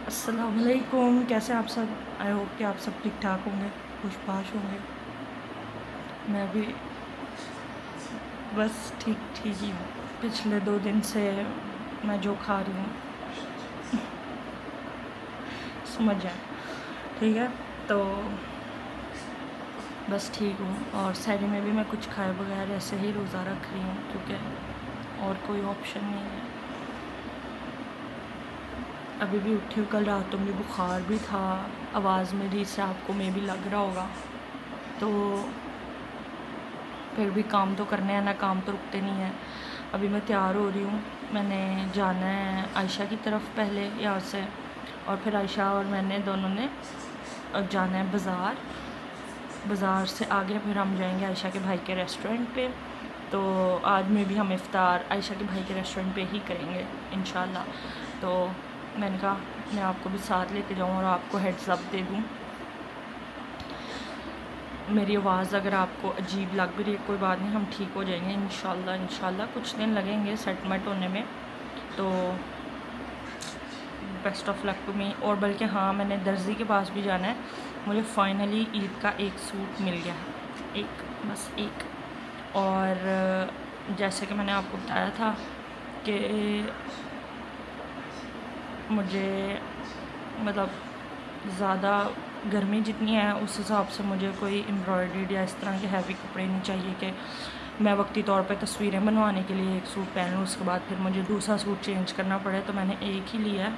अस्सलामुअलैकुम, कैसे आप सब। आई होप कि आप सब ठीक ठाक होंगे, खुशबाश होंगे। मैं भी बस ठीक ठीक ही हूँ। पिछले 2 दिन से मैं जो खा रही हूँ समझ जाए, ठीक है। तो बस ठीक हूँ। और सहरी में भी मैं कुछ खाए बगैर ऐसे ही रोज़ा रख रही हूँ, क्योंकि और कोई ऑप्शन नहीं है। अभी भी उठी हूँ, कल रात तो मुझे बुखार भी था, आवाज़ मेरी से आपको में भी लग रहा होगा। तो फिर भी काम तो करने हैं ना, काम तो रुकते नहीं हैं। अभी मैं तैयार हो रही हूँ, मैंने जाना है आयशा की तरफ पहले यहाँ से, और फिर आयशा और मैंने दोनों ने जाना है बाज़ार से आगे फिर हम जाएंगे आयशा के भाई के रेस्टोरेंट पे। तो आज में भी हम इफ़्तार आयशा के भाई के रेस्टोरेंट पे ही करेंगे इंशाल्लाह। तो मैंने कहा मैं आपको भी साथ लेके जाऊँ और आपको हेड्स अप दे दूँ। मेरी आवाज़ अगर आपको अजीब लग भी रही है, कोई बात नहीं, हम ठीक हो जाएंगे इंशाल्लाह। कुछ दिन लगेंगे सेटलमेंट होने में, तो best of luck to me. और बल्कि हाँ, मैंने दर्जी के पास भी जाना है। मुझे फ़ाइनली ईद का एक सूट मिल गया है, बस एक। और जैसे कि मैंने आपको बताया था कि मुझे मतलब ज़्यादा गर्मी जितनी है उस हिसाब से मुझे कोई एम्ब्रॉयडर्ड या इस तरह के हैवी कपड़े नहीं चाहिए कि मैं वक्ती तौर पे तस्वीरें बनवाने के लिए एक सूट पहन लूँ, उसके बाद फिर मुझे दूसरा सूट चेंज करना पड़े। तो मैंने एक ही लिया है,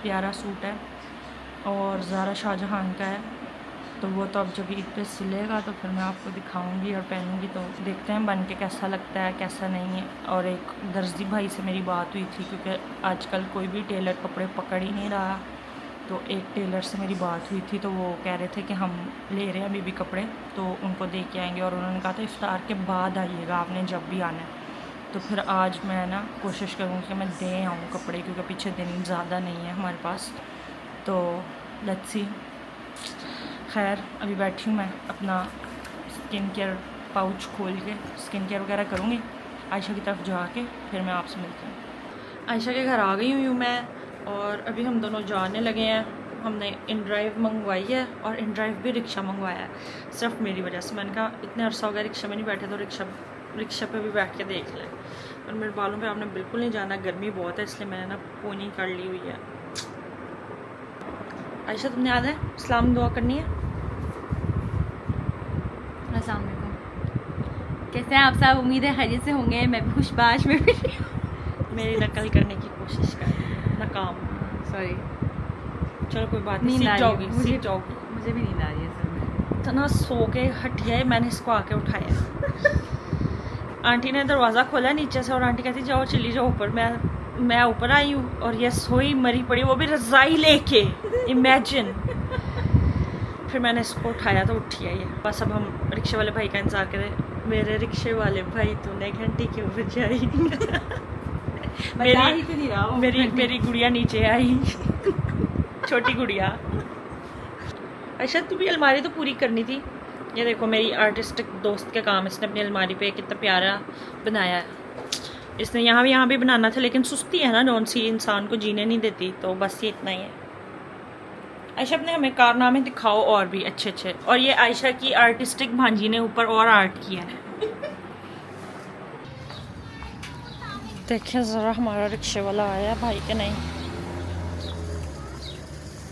प्यारा सूट है और ज़ारा शाहजहान का है। तो वो तो अब जब ईद पे सिलेगा तो फिर मैं आपको दिखाऊंगी और पहनूंगी, तो देखते हैं बन के कैसा लगता है कैसा नहीं है। और एक दर्जी भाई से मेरी बात हुई थी, क्योंकि आजकल कोई भी टेलर कपड़े पकड़ ही नहीं रहा। तो एक टेलर से मेरी बात हुई थी, तो वो कह रहे थे कि हम ले रहे हैं अभी भी कपड़े, तो उनको दे के आएंगे। और उन्होंने कहा था इफ्तार के बाद आइएगा आपने जब भी आना है। तो फिर आज मैं ना कोशिश करूँगी कि मैं दे आऊँ कपड़े, क्योंकि पीछे दिन ज़्यादा नहीं है हमारे पास। तो लेट्स सी। खैर अभी बैठी हूँ मैं अपना स्किन केयर पाउच खोल के स्किन केयर वगैरह करूँगी। आयशा की तरफ जाके फिर मैं आपसे मिलती हूँ। आयशा के घर आ गई हुई हूँ मैं, और अभी हम दोनों जाने लगे हैं। हमने इन ड्राइव मंगवाई है और इन ड्राइव भी रिक्शा मंगवाया है, सिर्फ मेरी वजह से। मैंने कहा इतने अरसा हो गया रिक्शा में नहीं बैठे, तो रिक्शा पे भी बैठ के देख लें। और मेरे बालों पे आपने बिल्कुल नहीं जाना, गर्मी बहुत है, इसलिए मैंने ना पोनी कर ली हुई है। आयशा तुमने याद है इस्लाम दुआ करनी है। अस्सलाम वालेकुम, कैसे हैं आप सब। उम्मीद है खैरियत से होंगे। मैं भी खुशबाश में भी मेरी नकल करने की कोशिश कर, नाकाम। सॉरी, चलो कोई बात नहीं, सीख जाओगी। मुझे भी नींद आ रही है सर में। इतना सो के हटिया है, मैंने इसको आके उठाया। आंटी ने दरवाज़ा खोला नीचे से और आंटी कहती जाओ चली जाओ ऊपर। मैं ऊपर आई हूँ और ये सोई मरी पड़ी, वो भी रज़ाई लेके, इमेजिन। फिर मैंने इसको उठाया तो उठी है ये। बस अब हम रिक्शे वाले भाई का इंतज़ार करें। मेरे रिक्शे वाले भाई तूने घंटी क्यों बजाई। मेरी गुड़िया नीचे आई, छोटी गुड़िया। अच्छा तू भी अलमारी तो पूरी करनी थी। ये देखो मेरी आर्टिस्टिक दोस्त के काम, इसने अपनी अलमारी पे कितना प्यारा बनाया है। इसने यहाँ भी बनाना था, लेकिन सुस्ती है ना जौन सी इंसान को जीने नहीं देती। तो बस ये इतना ही है। आयशा अपने हमें कारनामे दिखाओ और भी अच्छे अच्छे। और ये आयशा की आर्टिस्टिक भांजी ने ऊपर और आर्ट किया है। देखिए ज़रा हमारा रिक्शे वाला आया भाई के नहीं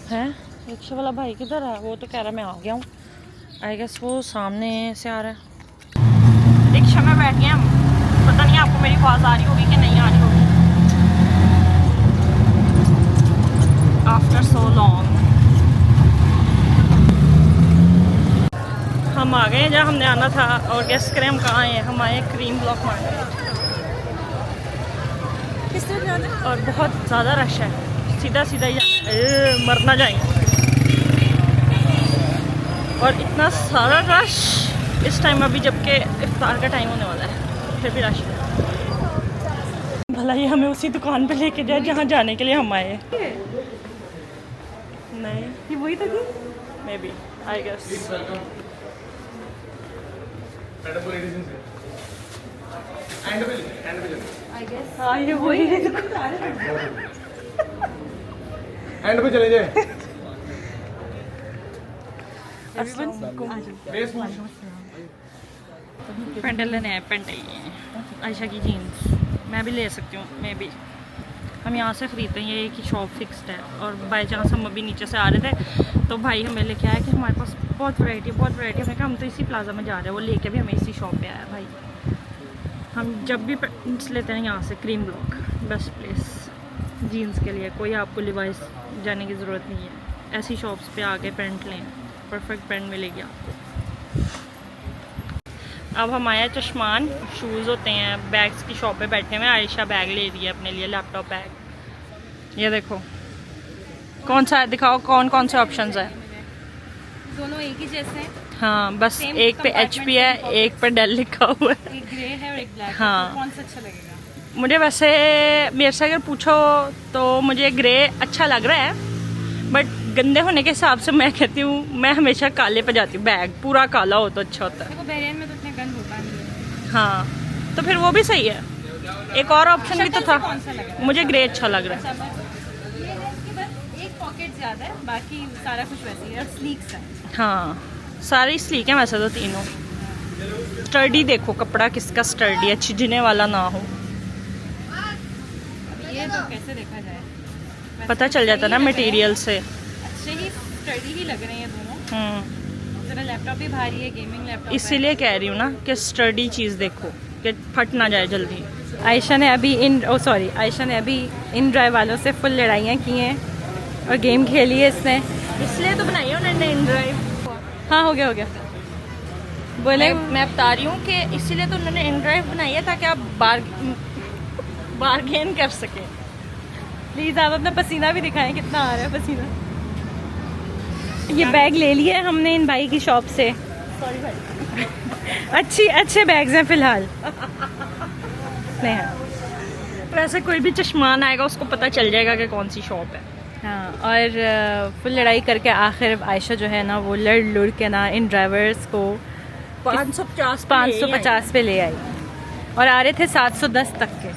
है। रिक्शे वाला भाई किधर है? वो तो कह रहा मैं आ गया हूँ। आई गेस वो सामने से आ रहा है। रिक्शा में बैठ गए हम। पता नहीं आपको मेरी आवाज़ आ रही होगी कि नहीं आ रही होगी। आफ्टर सो लॉन्ग हम आ गए हैं जहाँ हमने आना था। और गेस करें हम कहाँ आए हैं? हम आए क्रीम ब्लॉक मार्केट। किस तरह जाना है? और बहुत ज़्यादा रश है, सीधा ही जाना, मरना जाएंगे। और इतना सारा रश इस टाइम अभी, जबकि इफ्तार का टाइम होने वाला है, फिर भी रश है। भला ये हमें उसी दुकान पे लेके जाए जहाँ जाने के लिए हम आए। नहीं ये वही था कि मे बी, आई गेस। हाँ ये वही है। एंड पे चले जाए। पेंडल लेने हैं, पेंडल आयशा की जीन्स मैं भी ले सकती हूँ। मैं भी हम यहाँ से ख़रीदते हैं, ये एक ही शॉप फिक्स्ड है। और बाई चांस हम अभी नीचे से आ रहे थे तो भाई हमें लेके आया कि हमारे पास बहुत वैरायटी हमने कहा हम तो इसी प्लाजा में जा रहे हैं। वो लेके भी हमें इसी शॉप पे आया भाई। हम जब भी पैंट्स लेते हैं यहाँ से cream block best place jeans के लिए। कोई आपको लिवाइस जाने की ज़रूरत नहीं है, ऐसी शॉप्स पे आके पैंट लें, परफेक्ट पैंट मिलेगी आपको। अब हम आए चश्मान, शूज़ होते हैं, बैग्स की शॉप पे बैठे हुए। आयशा बैग ले रही है अपने लिए, लैपटॉप बैग। ये देखो कौन सा है, दिखाओ कौन कौन से ऑप्शंस है। दोनों एक ही जैसे हैं। हाँ बस Same एक पे HP है, एक पे डेल लिखा हुआ है। एक ग्रे है और एक ब्लैक है। हाँ। तो कौन सा अच्छा लगेगा? मुझे वैसे मेरे से अगर पूछो तो मुझे ग्रे अच्छा लग रहा है, बट गंदे होने के हिसाब से मैं कहती हूँ मैं हमेशा काले पे जाती हूँ। बैग पूरा काला हो तो अच्छा होता है। देखो बहरीन में तो इतने गंद होता नहीं है। हाँ तो फिर वो भी सही है। एक और ऑप्शन भी तो शक्ल था, से कौन सा लग रहा है? मुझे ग्रे अच्छा लग रहा है। अच्छा, बस ये है इसके बस एक पॉकेट ज़्यादा है, बाकी सारा कुछ वैसे ही है और स्लीक सा है। हाँ सारे स्लीक हैं वैसे तो तीनों। स्टर्डी देखो, कपड़ा किसका स्टर्डी है, छिजने वाला ना हो। अब ये तो कैसे देखा जाए, वैसे पता तो चल जाता सही ना लग रहे हैं। मटेरियल से। अच्छे ही स्टडी ही लग रहे हैं दोनों। जरा लैपटॉप भी भारी है, गेमिंग लैपटॉप है। इसीलिए कह रही हूँ ना कि स्टर्डी चीज़ देखो कि फट ना जाए जल्दी। आयशा ने अभी आयशा ने अभी इन ड्राइव वालों से फुल लड़ाइयाँ की हैं और गेम खेली है इसने। इसलिए तो बनाई है उन्होंने इन ड्राइव। हाँ हो गया बोले। मैं बता रही हूँ कि इसीलिए तो उन्होंने इन ड्राइव बनाई है ताकि आप बार्गेन कर सकें। प्लीज़ आप अपना पसीना भी दिखाएं, कितना आ रहा है पसीना। ये बैग ले लिया है हमने इन भाई की शॉप से। सॉरी भाई। अच्छे बैग्स हैं फिलहाल। नहीं हाँ। वैसे कोई भी चश्मान आएगा उसको पता चल जाएगा कि कौन सी शॉप है। हाँ और फुल लड़ाई करके आखिर आयशा जो है ना वो लड़ के ना इन ड्राइवर्स को 550 पे ले आई और आ रहे थे 710 तक के।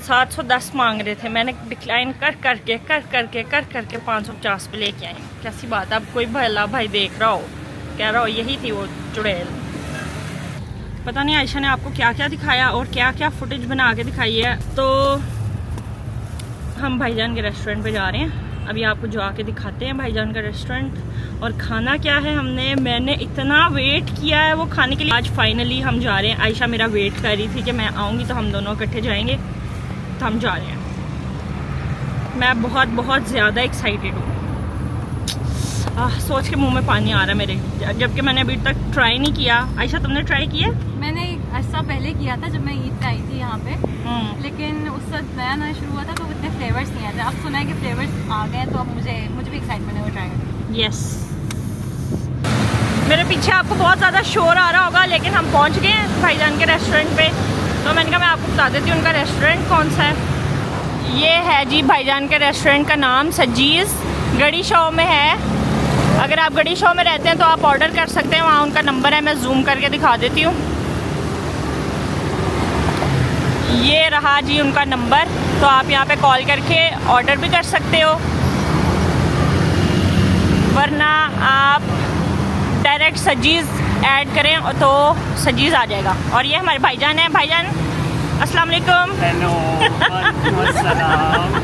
710 मांग रहे थे, मैंने डिक्लाइन कर करके 550 पे लेके आई। कैसी बात है, अब कोई भला भाई देख रहा हो कह रहा हो यही थी वो चुड़ैल। पता नहीं आयशा ने आपको क्या क्या दिखाया और क्या क्या फुटेज बना के दिखाई है। तो हम भाईजान के रेस्टोरेंट पे जा रहे हैं, अभी आपको जाके दिखाते हैं भाईजान का रेस्टोरेंट और खाना क्या है। मैंने इतना वेट किया है वो खाने के लिए, आज फाइनली हम जा रहे हैं। आयशा मेरा वेट कर रही थी कि मैं आऊँगी तो हम दोनों इकट्ठे जाएंगे, तो हम जा रहे हैं। मैं बहुत बहुत ज़्यादा एक्साइटेड हूँ। सोच के मुंह में पानी आ रहा है मेरे, जबकि मैंने अभी तक ट्राई नहीं किया। आयशा तुमने ट्राई किया? मैंने अर्सा पहले किया था जब मैं ईद पे आई थी यहाँ पे, लेकिन उस वक्त नया शुरू हुआ था तो इतने फ्लेवर्स नहीं आए थे। अब सुना है कि फ्लेवर्स आ गए तो अब मुझे भी एक्साइटमेंट है वो ट्राई करने। यस। मेरे पीछे आपको बहुत ज़्यादा शोर आ रहा होगा, लेकिन हम पहुँच गए हैं भाईजान के रेस्टोरेंट पे। तो मैंने कहा मैं आपको बता देती हूँ उनका रेस्टोरेंट कौन सा है। ये है जी भाईजान के रेस्टोरेंट का नाम सज्जीज़, गड़ी शॉ में है। अगर आप गड़ी शॉ में रहते हैं तो आप ऑर्डर कर सकते हैं, वहाँ उनका नंबर है, मैं जूम करके दिखा देती हूँ। ये रहा जी उनका नंबर, तो आप यहाँ पे कॉल करके ऑर्डर भी कर सकते हो, वरना आप डायरेक्ट सज्जीज़ ऐड करें तो सज्जीज़ आ जाएगा। और ये हमारे भाईजान हैं। भाईजान अस्सलाम वालेकुम। हेलो, वालेकुम अस्सलाम।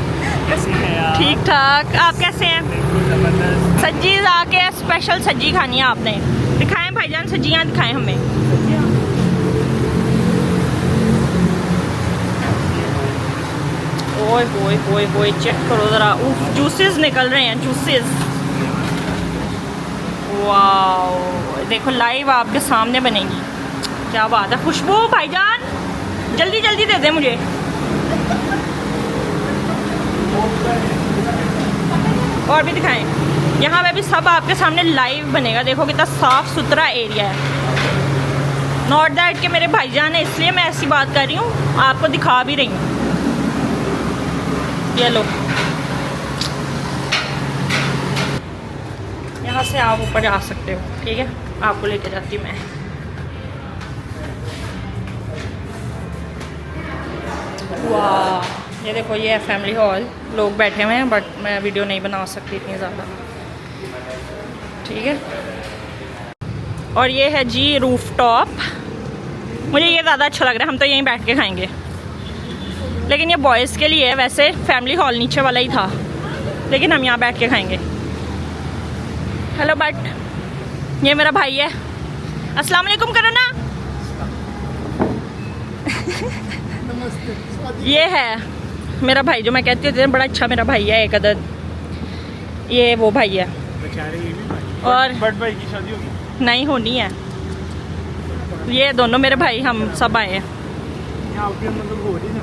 कैसे हैं आप? ठीक ठाक, आप कैसे हैं? बिल्कुल ज़बरदस्त। सज्जीज़ आके स्पेशल सज्जी खानी है आपने। दिखाएं भाईजान, सज्जियाँ दिखाएं हमें। ओए होए होए होए, चेक करो ज़रा, उफ जूसेस निकल रहे हैं, जूसेस। वाओ देखो लाइव आपके सामने बनेगी, क्या बात है। खुशबू भाईजान जल्दी जल्दी दे दे मुझे। और भी दिखाएं, यहाँ पे भी सब आपके सामने लाइव बनेगा। देखो कितना साफ़ सुथरा एरिया है। नॉट दैट कि मेरे भाईजान है इसलिए मैं ऐसी बात कर रही हूँ, आपको दिखा भी रही हूँ। ये लो, यहाँ से आप ऊपर जा सकते हो, ठीक है, आपको लेके जाती हूँ मैं। वाह ये देखो ये है फैमिली हॉल, लोग बैठे हुए हैं बट मैं वीडियो नहीं बना सकती इतनी ज़्यादा, ठीक है। और ये है जी रूफ टॉप, मुझे ये ज़्यादा अच्छा लग रहा है, हम तो यहीं बैठ के खाएंगे। लेकिन ये बॉयज़ के लिए है, वैसे फैमिली हॉल नीचे वाला ही था, लेकिन हम यहाँ बैठ के खाएंगे। हेलो बट ये मेरा भाई है, अस्सलाम वालेकुम करो ना। ये है मेरा भाई जो मैं कहती हूँ बड़ा अच्छा मेरा भाई है एक अदद, ये वो भाई है। और बट भाई की शादी होगी? नहीं होनी है। ये दोनों मेरे भाई हम सब आए हैं। मतलब हो रही है ना?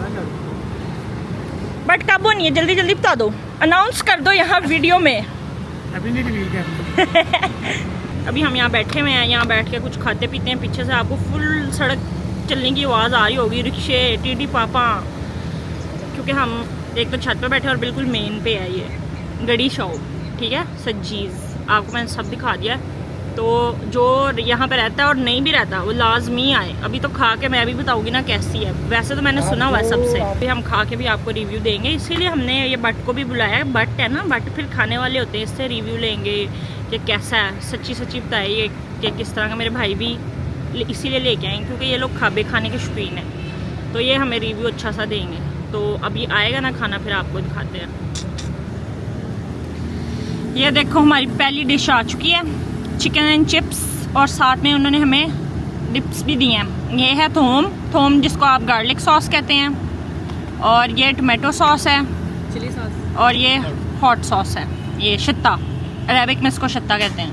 बट कब होनी है जल्दी जल्दी बता दो, अनाउंस कर दो यहाँ वीडियो में। अभी नहीं रिवील कर। अभी हम यहाँ बैठे हुए हैं, यहाँ बैठ के कुछ खाते पीते हैं। पीछे से आपको फुल सड़क चलने की आवाज़ आ रही होगी, रिक्शे, टीटी पापा, क्योंकि हम एक तो छत पे बैठे और बिल्कुल मेन पे है ये गड़ी शॉप, ठीक है। सज्जीज़ आपको मैंने सब दिखा दिया। तो जो यहाँ पे रहता है और नहीं भी रहता वो लाजमी आए। अभी तो खा के मैं भी बताऊँगी ना कैसी है, वैसे तो मैंने सुना हुआ है सबसे, फिर हम खा के भी आपको रिव्यू देंगे, इसीलिए हमने ये बट को भी बुलाया। बट है ना, बट फिर खाने वाले होते हैं, इससे रिव्यू लेंगे कि कैसा है, सच्ची सच्ची बताइए कि किस तरह का। मेरे भाई भी इसीलिए लेके आए क्योंकि ये लोग खाबे खाने के शौकीन हैं, तो ये हमें रिव्यू अच्छा सा देंगे। तो अभी आएगा ना खाना, फिर आपको दिखाते हैं। ये देखो हमारी पहली डिश आ चुकी है, चिकन एंड चिप्स, और साथ में उन्होंने हमें डिप्स भी दिए हैं। ये है थोम जिसको आप गार्लिक सॉस कहते हैं, और ये टमाटो सॉस है, चिली सॉस, और ये हॉट सॉस है, ये शत्ता, अरेबिक में इसको शत्ता कहते हैं।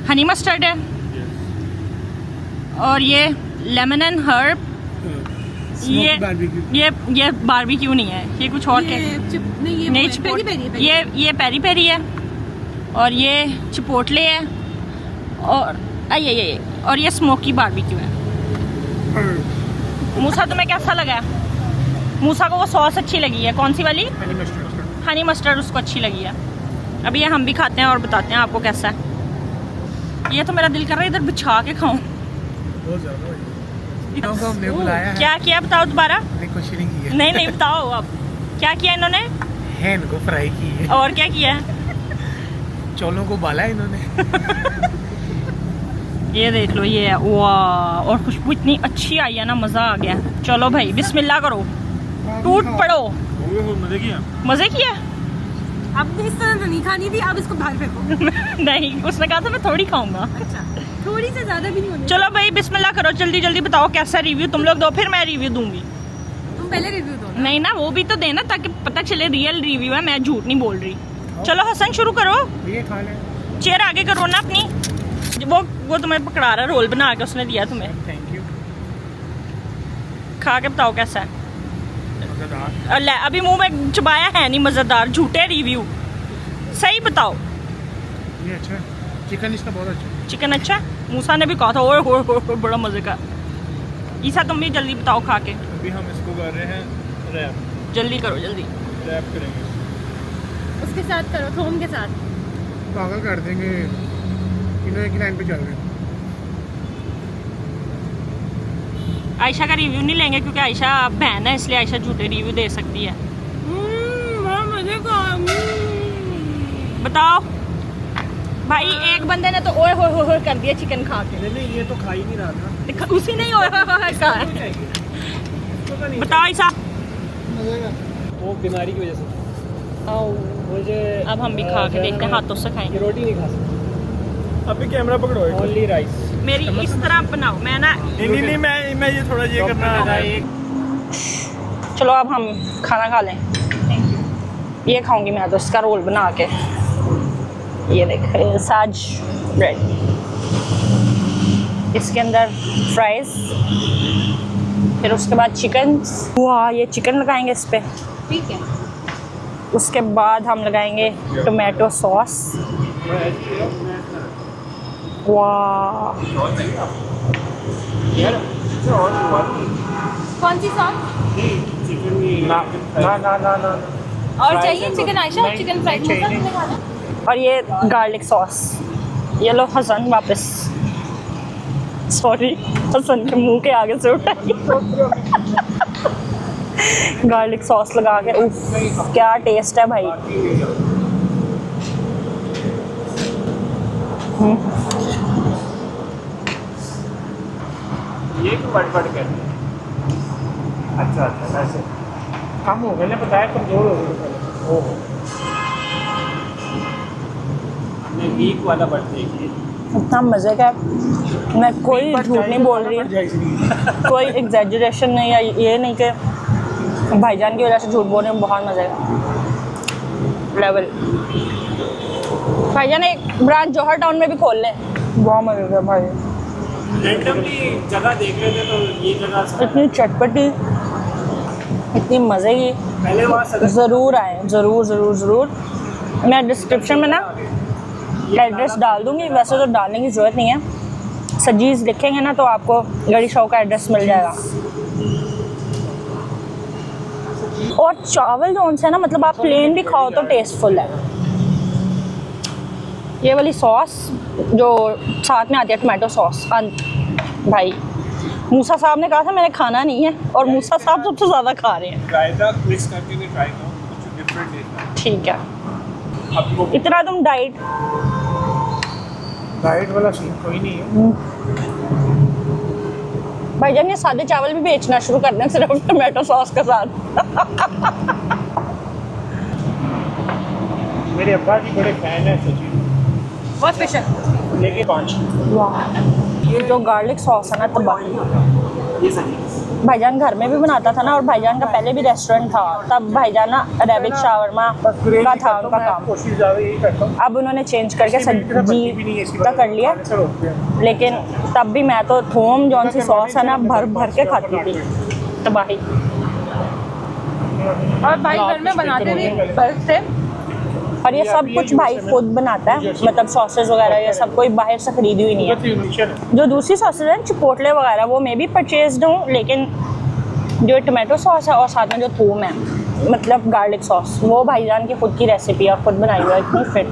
हनी मस्टर्ड है, और ये लेमन एंड हर्ब, ये बारबेक्यू नहीं है, ये कुछ और ये पेरी पेरी है, और ये चिपोटले है, और ये और ये स्मोकी बारबेक्यू है। मूसा तुम्हें कैसा लगा? मूसा को वो सॉस अच्छी लगी है, कौन सी वाली? हनी मस्टर्ड उसको अच्छी लगी है। अभी ये हम भी खाते हैं और बताते हैं आपको कैसा है। ये तो मेरा दिल कर रहा है इधर बिछा के खाऊं। क्या किया बताओ दोबारा? कुछ नहीं किया। नहीं बताओ अब क्या किया इन्होंने? हैन को फ्राई की है। और क्या किया? चौलों को बाला है इन्होंने। ये देख लो, ये है वाह, और खुशबू इतनी अच्छी आई है ना, मजा आ गया। चलो भाई बिस्मिल्लाह करो, टूट पड़ो। मजे किया? अब इस तरह तो नहीं खानी थी, अब इसको बाहर फेंको। नहीं, उसने कहा था मैं थोड़ी खाऊंगा। अच्छा, थोड़ी से ज्यादा भी नहीं होनी। चलो भाई बिस्मिल्लाह करो, जल्दी जल्दी बताओ कैसा रिव्यू तुम लोग दो, फिर मैं रिव्यू दूंगी। तुम पहले रिव्यू दो ना। नहीं ना, वो भी तो देना ताकि पता चले रियल रिव्यू है, मैं झूठ नहीं बोल रही। चलो हसन शुरू करो, ये खा ले। चेयर आगे करो ना अपनी। वो तुम्हें पकड़ा रहा, रोल बना के उसने दिया तुम्हें। Thank you. खा के बताओ कैसा है। मजेदार। ले, अभी मुंह में चबाया है नहीं, मजेदार झूठे रिव्यू, सही बताओ। ये अच्छा है, चिकन इसका बहुत अच्छा है। चिकन अच्छा? मूसा ने भी कहा था ओए बड़ा मजे का। ईसा तुम भी जल्दी बताओ खा के। अभी हम इसको कर रहे हैं रैप। जल्दी करो, जल्दी। रैप करेंगे उसके साथ करो, थोम के साथ। पागल कर देंगे, तीनों एक लाइन पे चल रहे हैं। आयशा का रिव्यू नहीं लेंगे क्योंकि आयशा बहन है, इसलिए आयशा झूठे रिव्यू दे सकती है। मजे का। बताओ भाई, एक बंदे ने तो ओए होए कर दिया चिकन खा के। नहीं ये तो खा ही नहीं रहा था। उसी ने ओए होए कहा है। बताओ आयशा। वो बीमारी की वजह से मुझे अब हम भी खा के देखते हैं, हाथों से खाएंगे। रोटी नहीं खा सकता। अभी कैमरा पकड़ो, ओनली राइस। मेरी इस तरह बनाओ, मैं ना नहीं मैं ये थोड़ा ये करना है। चलो अब हम खाना खा लें। ये खाऊंगी मैं तो, इसका रोल बना के। ये देख साज ब्रेड, इसके अंदर फ्राइज, फिर उसके बाद चिकन। वाह, ये चिकन लगाएंगे इस पे, ठीक है। उसके बाद हम लगाएंगे टोमेटो सॉस। वाह, कौन सी सॉस? ना और चाहिए चिकन आयशा? चिकन फ्राई खाना। और ये गार्लिक सॉस। ये लो हसन वापस, सॉरी हसन के मुंह के आगे से उठाई। गार्लिक सॉस लगा के, उफ क्या टेस्ट है भाई। ये क्यों बट कर रही है? अच्छा अच्छा, वैसे कम हो गए ना, बताया कमजोर हो गए पहले। ओहो, हमने वीक वाला बट देखिए, इतना मज़े का है। मैं कोई झूठ नहीं बोल रही हूँ, कोई एग्जैजरेशन नहीं, या ये नहीं कि भाईजान की वजह से झूठ बोल रही हूँ। बहुत मज़े का लेवल। भाईजान एक ब्रांच जौहर टाउन में भी खोल लें, बहुत मज़े का भाई। रैंडमली जगह देख रहे थे तो ये जगह इतनी चटपटी, इतनी मज़े की, पहले वहाँ ज़रूर आए, ज़रूर ज़रूर ज़रूर। मैं डिस्क्रिप्शन में ना एड्रेस डाल दूँगी, वैसे तो डालने की ज़रूरत नहीं है। सजीज़ लिखेंगे ना तो आपको गड़ी शॉप का एड्रेस मिल जाएगा। और चावल जो उनसे ना, मतलब आप प्लेन भी खाओ तो टेस्टफुल है। ये वाली सॉस जो साथ में आती है, टमाटो सॉस, भाई मूसा साहब ने कहा था मैंने खाना नहीं है, और मूसा साहब सबसे ज़्यादा खा रहे हैं। रायता मिक्स करके भी ट्राई करो, कुछ डिफरेंट देता है। ठीक है, आपको इतना तुम डाइट वाला सीन कोई नहीं है। भाईजान ये सादे चावल भी बेचना शुरू कर दें सिर्फ टमाटो सॉस के साथ। मेरे अब्बा जी बड़े फैन है सचिन, बहुत स्पेशल। लेके 5 वाह, ये जो गार्लिक सॉस है ना, तबाह। ये सही भाईजान घर में भी बनाता था ना, और भाईजान का पहले भी रेस्टोरेंट था, तब भाईजान ना अरेबिक शावरमा का था उनका काम। कोशिश ज़्यादा यही करता हूँ। अब उन्होंने चेंज करके सब्जी का कर लिया, लेकिन तब भी मैं तो थोम जौन सी सॉस है ना भर भर के खाती थी, तबाही। और भाई घर में बनाते भी बर्फ से, और ये सब कुछ भाई खुद बनाता है, मतलब सॉसेज वगैरह ये सब कोई बाहर से खरीदी हुई नहीं है। जो दूसरी सॉसेज हैं चिपोटले वगैरह वो मैं भी परचेज्ड हूँ, लेकिन जो टमाटो सॉस है और साथ में जो थूम है, मतलब गार्लिक सॉस, वो भाईजान की खुद की रेसिपी है, खुद बनाई हुई है, इतनी फिट,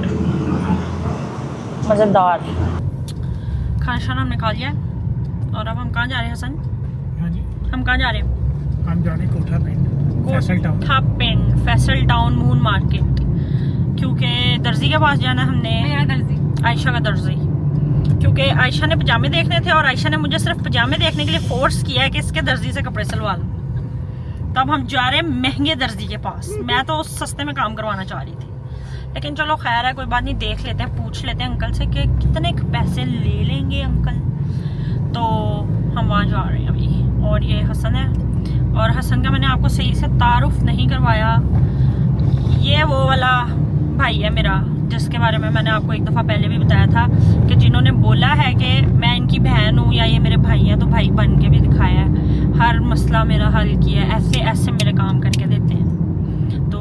मज़ेदार। खाना शाना हमने खा लिया है, और अब हम कहाँ जा रहे हैं हसन? हाँ जी, हम कहाँ जा रहे हैं? हम जा रहे हैं कोठा पिंड, फैसल टाउन मून मार्केट, क्योंकि दर्जी के पास जाना हमने। मेरा दर्जी, आयशा का दर्जी, क्योंकि आयशा ने पजामे देखने थे, और आयशा ने मुझे सिर्फ पजामे देखने के लिए फोर्स किया है कि इसके दर्जी से कपड़े सिलवा लो। तब हम जा रहे हैं महंगे दर्जी के पास। मैं तो सस्ते में काम करवाना चाह रही थी, लेकिन चलो खैर है, कोई बात नहीं, देख लेते हैं, पूछ लेते हैं अंकल से कि कितने पैसे ले लेंगे अंकल। तो हम वहाँ जा रहे हैं अभी। और ये हसन है, और हसन का मैंने आपको सही से तारुफ नहीं करवाया। ये वो वाला भाई है मेरा, जिसके बारे में मैंने आपको एक दफ़ा पहले भी बताया था, कि जिन्होंने बोला है कि मैं इनकी बहन हूँ या ये मेरे भाई हैं, तो भाई बन के भी दिखाया है, हर मसला मेरा हल किया है, ऐसे ऐसे मेरे काम करके देते हैं। तो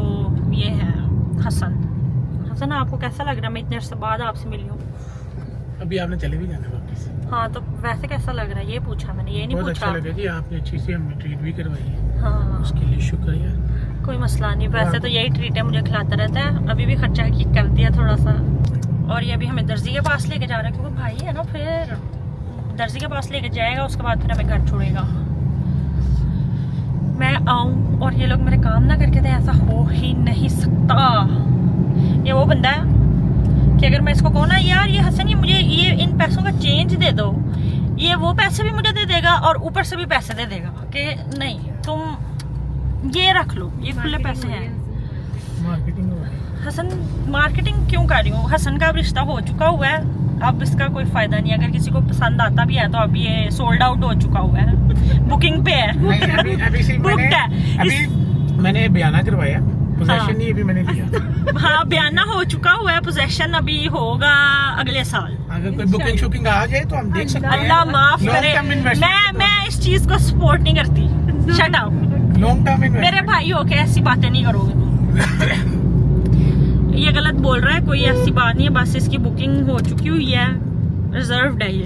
ये है हसन। हसन आपको कैसा लग रहा है? मैं इतने अर्से बाद आपसे मिली हूँ। अभी आपने चले भी जाना वापस। हाँ, तो वैसे कैसा लग रहा है ये पूछा मैंने, ये नहीं बहुत पूछा। अच्छा लगा जी, आपने अच्छी सी हमें ट्रीट भी करवाई है, हाँ, उसके लिए शुक्रिया। कोई मसला नहीं, वैसे तो यही ट्रीट है, मुझे खिलाता रहता है। अभी भी खर्चा कर दिया थोड़ा सा। और ये अभी हमें दर्जी के पास लेके जा रहा है, क्योंकि भाई है ना, फिर दर्जी के पास लेके जाएगा, उसके बाद फिर हमें घर छोड़ेगा। मैं आऊँ और ये लोग मेरे काम ना करके दे, ऐसा हो ही नहीं सकता। ये वो बंदा है कि अगर मैं इसको कहूँ ना, यार ये हसन, ये मुझे ये इन पैसों का चेंज दे दो, ये वो पैसे भी मुझे दे देगा और ऊपर से भी पैसे दे देगा कि नहीं तुम ये रख लो, ये खुले पैसे हैं। मार्केटिंग हो रही है। हसन मार्केटिंग क्यों कर रही हूँ? हसन का अब रिश्ता हो चुका हुआ है, अब इसका कोई फायदा नहीं। अगर किसी को पसंद आता भी है तो अब ये सोल्ड आउट हो चुका हुआ है, बुकिंग पे है, अभी से बुकड है। अभी मैंने बयाना करवाया, पोजेशन नहीं अभी मैंने लिया। हाँ, बयाना हो चुका हुआ है, पोजेशन अभी होगा अगले साल। अगर कोई बुकिंग शुकिंग आ जाए तो हम देख सकते हैं। अल्लाह माफ करे, मैं इस चीज को सपोर्ट नहीं करती। शट अप, लॉन्ग टर्म मेरे भाई हो के ऐसी बातें नहीं करोगे तुम। ये गलत बोल रहा है, कोई ऐसी बात नहीं है, बस इसकी बुकिंग हो चुकी हुई है, रिजर्व्ड है ये।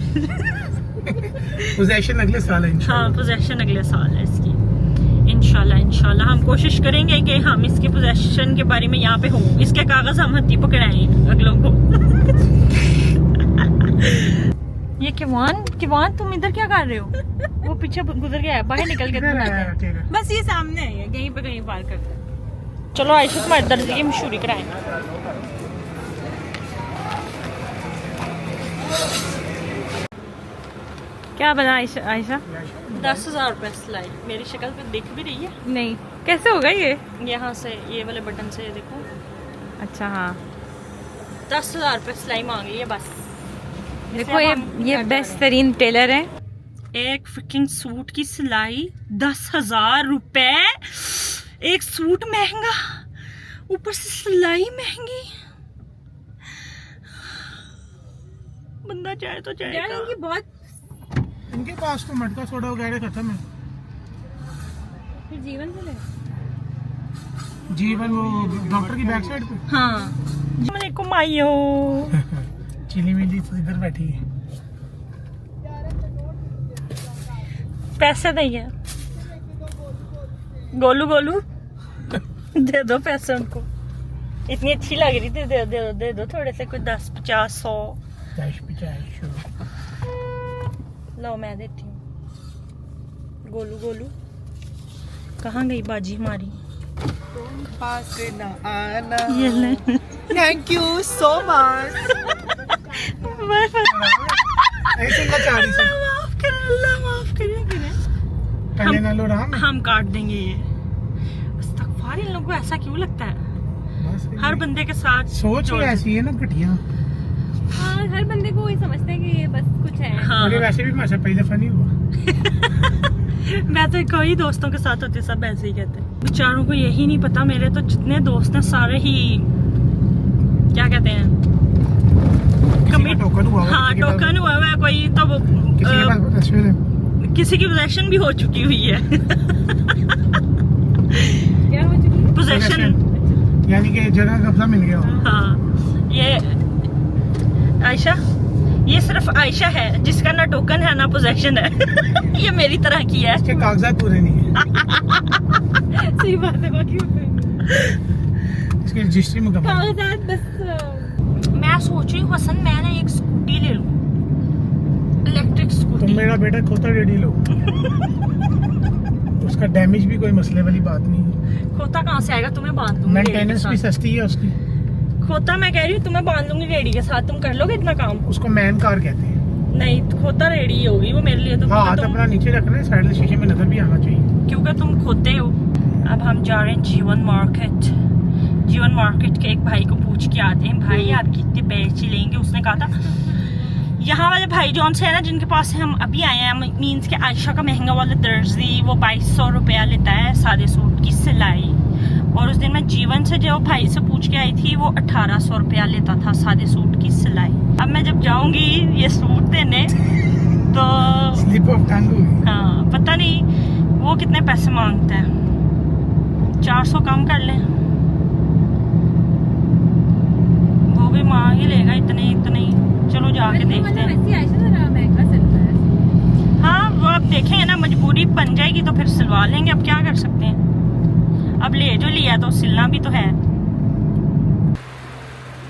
पोजेशन अगले साल है इंशाल्लाह। हाँ, पोजेशन अगले साल है इसकी, इंशाल्लाह हम कोशिश करेंगे कि हम इसके पोजेशन के बारे में यहाँ पे हों, इसके कागज हम हत्ती पकड़ाएं अगलों को। ये किवान तुम इधर क्या कर रहे हो? वो पीछे गुजर गया है, बाहर निकल के बनाते हैं। ठीक है। बस ये सामने है, कहीं पे कहीं पार करते हैं। चलो आयशा तुम्हारे दर्जी की मशहूरी कराएं। क्या बना आयशा? 10,000 रुपये सिलाई। मेरी शक्ल पे दिख भी रही है नहीं, कैसे होगा ये? यहाँ से, ये वाले बटन से देखो। अच्छा हाँ, 10,000 रुपये सिलाई मांग ली है बस। देखो ये बेस्ट तरीन टेलर है। एक फ्रिकिंग सूट की सिलाई 10,000 रुपये। एक सूट महंगा, ऊपर से सिलाई महंगी। बंदा चाहे तो जाएगा। इनकी बहुत इनके पास तो मटका सोडा वगैरह खत्म है। फिर जीवन से ले। जीवन वो डॉक्टर की बैक साइड पे। हाँ, वालेकुम आइयो। चिली मिली तो इधर बैठी है। पैसे नहीं है। गोलू गोलू दे दो पैसे उनको। इतनी अच्छी लग रही थी, दे दो थोड़े से, कुछ 10, 50, 100। 10-50 लो मैं देती हूँ। गोलू गोलू कहाँ गई बाजी हमारी? पास ना आना। ये ले। Thank you so much. ऐसे ना चाह रही थी। माफ कर, अल्लाह माफ करे। पहले ना लो राम। हम काट देंगे ये। इस्तग़फ़ार, इन लोगों को ऐसा क्यों लगता है? बस हर बंदे के साथ सोच ही ऐसी है ना घटिया। हाँ, हर बंदे को वही समझते हैं कि ये बस कुछ है। हाँ, मुझे वैसे भी हमारे पहली दफा नहीं हुआ। मैं तो कई दोस्तों के साथ होते सब ऐसे ही कहते हैं। बेचारों को यही नहीं पता, मेरे तो जितने दोस्त हैं सारे ही क्या कहते हैं, किसी का टोकन हुआ। हाँ, टोकन हुआ है कोई तो वो, किसी की पोजेशन भी हो चुकी हुई है। क्या हो चुकी है? पोजेशन, यानी कि जगह कब्जा मिल गया। हाँ। ये आयशा, ये सिर्फ आयशा है जिसका ना टोकन है ना पोजेशन है। ये मेरी तरह की है। इसके कागजात पूरे नहीं है। सही बात है, बाकी इसकी रजिस्ट्री मुकम्मल। कागजात बस। मैं सोच रही हूँ हसन, मैं ना एक स्कूटी ले लूँ, इलेक्ट्रिक तुम स्कूटी। मेरा बेटा खोता रेडी लो। उसका डैमेज भी कोई मसले वाली बात नहीं है। खोता कहाँ से आएगा? तुम्हें बांध दूंगी रेडी के मेंटेनेंस भी साथ। सस्ती है उसकी। खोता मैं कह रही हूँ तुम्हें बांध दूंगी रेडी के साथ, तुम कर लोगे इतना काम? उसको मैन कार कहते हैं। नहीं, खोता रेडी ही होगी वो मेरे लिए तो। हाँ, हाथ तुम, अपना नीचे रखना है, साइड से शीशे में नजर भी आना चाहिए। क्योंकि तुम खोते हो। अब हम जा रहे हैं जीवन मार्केट। जीवन मार्केट के एक भाई को पूछ के आते हैं, भाई आप कितने पैसे लेंगे? उसने कहा था यहाँ वाले भाई जॉन से है ना, जिनके पास से हम अभी आए हैं, मीन्स के आयशा का महंगा वाला दर्जी, वो 2200 रुपया लेता है सादे सूट की सिलाई। और उस दिन मैं जीवन से जो भाई से पूछ के आई थी, वो 1800 रुपया लेता था सादे सूट की सिलाई। अब मैं जब जाऊंगी ये सूट देने तो स्लिप ऑफ टंग होगी। हाँ, पता नहीं वो कितने पैसे मांगता है। 400 कम कर ले, वो भी मांग ही लेगा इतने ही। चलो जाके देखते हैं। हाँ, वो अब देखेंगे ना, मजबूरी बन जाएगी तो फिर सिलवा लेंगे। अब क्या कर सकते हैं, अब ले जो लिया तो सिलना भी तो है।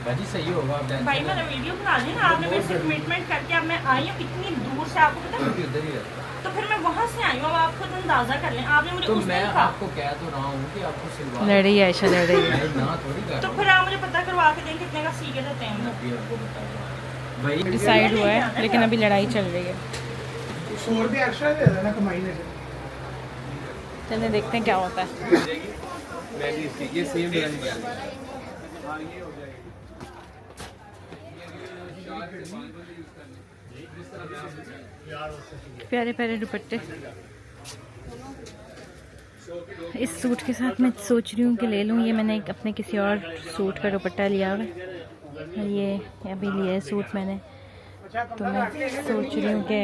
भाजी सही होगा आप भाई मैंने वीडियो बना ली ना, आपने मेरे से कमिटमेंट करके। अब मैं आई हूँ इतनी दूर से, आपको पता है? उधर ही रहता तो फिर मैं वहाँ से आई हूँ। अब आप खुद अंदाजा कर लें, आपने मुझे तो उस मैं दिन कहा। आपको कह तो रहा हूँ कि आपको सिलवा लड़ रही है आयशा, लड़ रही है। मैं ना थोड़ी कर तो रहा फिर आप मुझे पता करवा के दें कितने का सी के देते हैं। हूँ अभी आपको बता रहा हूँ भाई। डिसाइड हुआ है, लेकिन अभी लड़ाई चल रही है। 100 रुपये एक्स्ट्रा दे देना कमाई में से। चलिए देखते हैं क्या होता है। ये सेम ब्रांड है। प्यारे प्यारे दुपट्टे। इस सूट के साथ मैं सोच रही हूँ कि ले लूँ। ये मैंने अपने किसी और सूट का दुपट्टा लिया हुआ है, ये अभी लिया है सूट मैंने। तो मैं सोच रही हूँ कि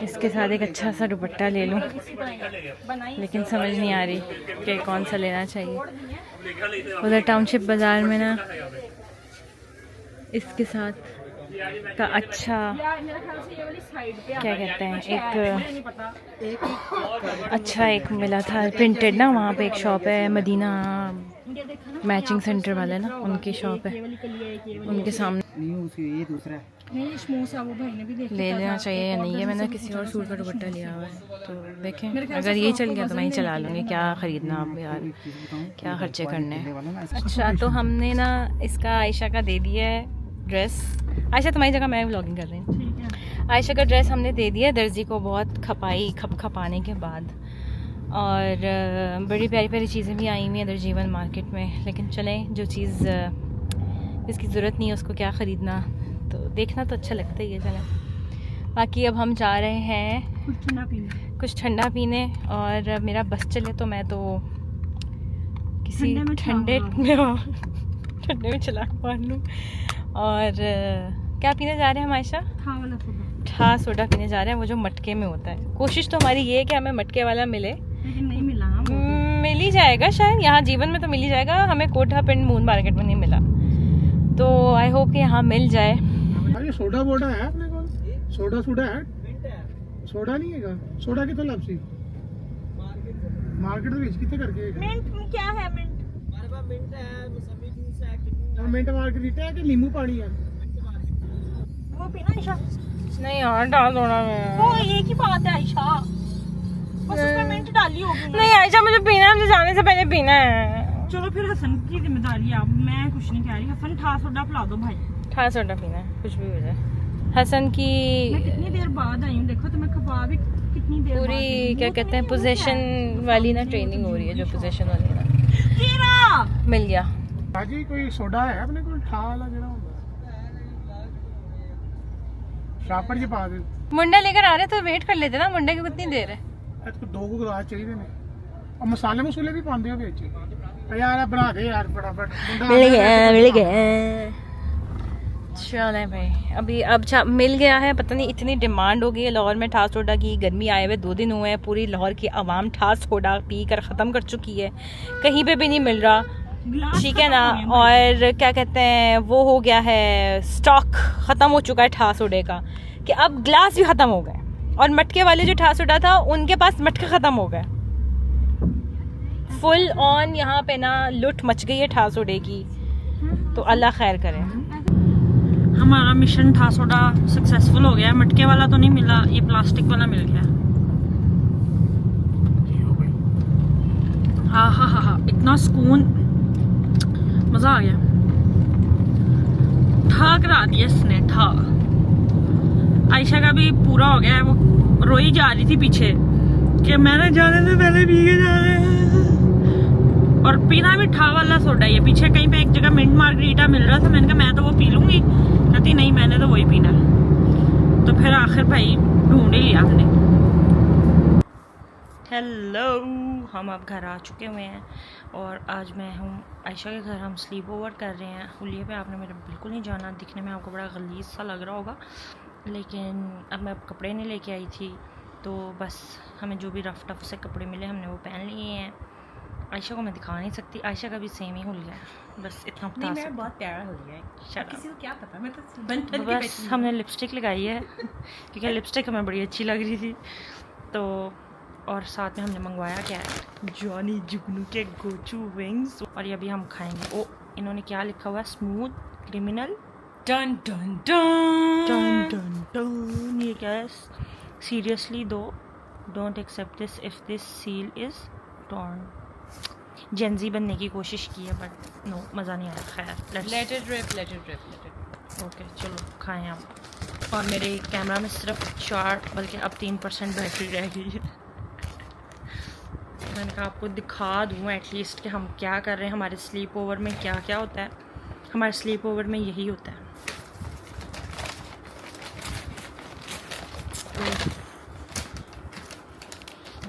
इसके साथ एक अच्छा सा दुपट्टा ले लूँ, लेकिन समझ नहीं आ रही कि कौन सा लेना चाहिए। उधर टाउनशिप बाज़ार में ना इसके साथ का अच्छा क्या कहते हैं, एक अच्छा एक मिला था प्रिंटेड ना। वहाँ पे एक शॉप है मदीना मैचिंग सेंटर वाले ना, उनकी शॉप है, उनके सामने। नहीं, ये दूसरा है। नहीं समोसा वो भाई ने भी देख ले लेना चाहिए या नहीं है। मैंने किसी और सूट का दुपट्टा लिया हुआ है, तो देखें अगर ये चल गया तो मैं ही चला लूँगी। क्या ख़रीदना अब यार, क्या खर्चे करने हैं। अच्छा तो हमने ना इसका आयशा का दे दिया है ड्रेस। आयशा तुम्हारी जगह मैं व्लॉगिंग कर रही हूँ। आयशा का ड्रेस हमने दे दिया दर्जी को, बहुत खपाने के बाद। और बड़ी प्यारी प्यारी चीज़ें भी आई हुई हैं दर्जीवन मार्केट में, लेकिन चलें जो चीज़ जिसकी ज़रूरत नहीं है उसको क्या ख़रीदना, तो देखना तो अच्छा लगता ही है। चलें बाकी अब हम जा रहे हैं कुछ ठंडा पीने और मेरा बस चले तो मैं तो किसी ठंडे में चला मार लूँ। और क्या पीने जा रहे हैं हम आयशा? ठा सोडा पीने जा रहे हैं, वो जो मटके में होता है। कोशिश तो हमारी ये है कि हमें मटके वाला मिले, लेकिन नहीं मिला। मिल ही जाएगा शायद, यहाँ जीवन में तो मिल ही जाएगा। हमें कोठा पिंड मून मार्केट में नहीं मिला, तो आई होप कि यहाँ मिल जाए। अरे सोडा बोडा है अपने को? सोडा है? सोडा नहीं है? सोडा कितना लापसी मार्केट में कितने करके? मिंट क्या है? मिंट हमारे पास मिंट है, मौसमी जूस है, और मिंट मार्केट है कि नींबू पानी है? वो पीना आयशा? नहीं यार डाल दो ना। वो एक ही बात है आयशा, बस उसमें मिंट डाली होगी। नहीं आयशा मुझे पीना है, मुझे जाने से पहले पीना है। चलो फिर हसन की जिम्मेदारी है, अब मैं कुछ नहीं कह रही। हसन ठा सोडा पिला दो भाई। ठा सोडा पीना है, कुछ भी हो जाए। हसन की मैं कितनी देर बाद आई हूँ, देखो तो मैं खपा भी कितनी देर पूरी क्या कहते हैं पोजीशन वाली ना ट्रेनिंग हो रही है, जो पोजीशन वाली ना तेरा मिल गया। हाजी कोई सोडा है अपने को ठा वाला जेड़ा होता शापर जी पा दे। मुंडा लेकर आ रहे तो वेट कर लेते ना, मुंडे की कितनी देर है? इसको दो को गिलास चाहिए ने और मसाले मसूले भी पाते हो बेच यार, बना दे यार फटाफट। मिल गया चले भाई। अभी अब मिल गया है। पता नहीं इतनी डिमांड हो गई है लाहौर में ठा सोडा की। गर्मी आए हुए 2 दिन हुए हैं, पूरी लाहौर की आवाम ठा सोडा पी कर ख़त्म कर चुकी है, कहीं पे भी नहीं मिल रहा, ठीक है ना। और क्या कहते हैं वो हो गया है, स्टॉक ख़त्म हो चुका है ठा सोडे का, कि अब ग्लास भी ख़त्म हो गए। और मटके वाले जो ठा सोडा था उनके पास मटके ख़त्म हो गए। फुल ऑन यहाँ पे ना लुट मच गई है ठा सोडे की, तो अल्लाह खैर करे। हमारा मिशन ठा सोडा सक्सेसफुल हो गया। मटके वाला तो नहीं मिला, ये प्लास्टिक वाला मिल गया। हाँ हाँ हाँ हाँ, इतना सुकून, मजा आ गया। ठा करा दिया इसने, ठा। आयशा का भी पूरा हो गया है, वो रोई जा रही थी पीछे कि मैंने जाने से पहले पी के जा रहे हैं। और पीना भी ठा वाला सोडा ही है। पीछे कहीं पे एक जगह मिंट मार्गरीटा मिल रहा था, मैंने कहा मैं तो वो पी लूंगी, कहती नहीं मैंने तो वही पीना। तो फिर आखिर भाई ढूंढ ही लिया हमने। हेलो, हम अब घर आ चुके हुए हैं और आज मैं हूँ आयशा के घर। हम स्लीप ओवर कर रहे हैं। हुलिये पे आपने मेरा बिल्कुल नहीं जाना, दिखने में आपको बड़ा गलीज सा लग रहा होगा, लेकिन अब मैं कपड़े नहीं लेके आई थी, तो बस हमें जो भी रफ टफ से कपड़े मिले हमने वो पहन लिए हैं। आयशा को मैं दिखा नहीं सकती, आयशा का भी सेम ही हुलिया है, बस इतना बता सकती हूँ। बहुत प्यारा हुलिया है, किसी को क्या पता, मैं तो बस हमने लिपस्टिक लगाई है क्योंकि लिपस्टिक हमें बड़ी अच्छी लग रही थी। तो और साथ में हमने मंगवाया क्या है, जॉनी जुगनू के गोचू विंग्स, और ये अभी हम खाएंगे। ओ इन्होंने क्या लिखा हुआ है, smooth criminal done done done done done done. ये क्या है, सीरियसली दो don't accept this if this seal is torn. Gen Z बनने की कोशिश की है बट नो, मज़ा नहीं आया। खैर लेट इट ड्रिप। ओके चलो खाएं आप। और मेरे कैमरा में सिर्फ 4 बल्कि अब 3% बैटरी रह गई है। मैंने कहा आपको दिखा दूँ एटलीस्ट कि हम क्या कर रहे हैं, हमारे स्लीप ओवर में क्या क्या होता है। हमारे स्लीप ओवर में यही होता है।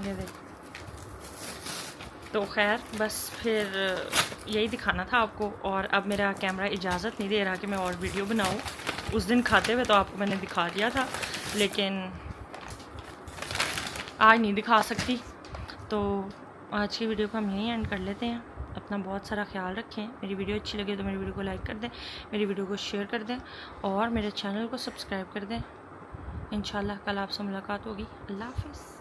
ये देख, तो खैर बस फिर यही दिखाना था आपको। और अब मेरा कैमरा इजाज़त नहीं दे रहा कि मैं और वीडियो बनाऊँ। उस दिन खाते हुए तो आपको मैंने दिखा दिया था, लेकिन आज नहीं दिखा सकती। तो आज की वीडियो को हम यहीं एंड कर लेते हैं। अपना बहुत सारा ख्याल रखें। मेरी वीडियो अच्छी लगे तो मेरी वीडियो को लाइक कर दें, मेरी वीडियो को शेयर कर दें और मेरे चैनल को सब्सक्राइब कर दें। इंशाल्लाह कल आपसे मुलाकात होगी। अल्लाह हाफ़िज़।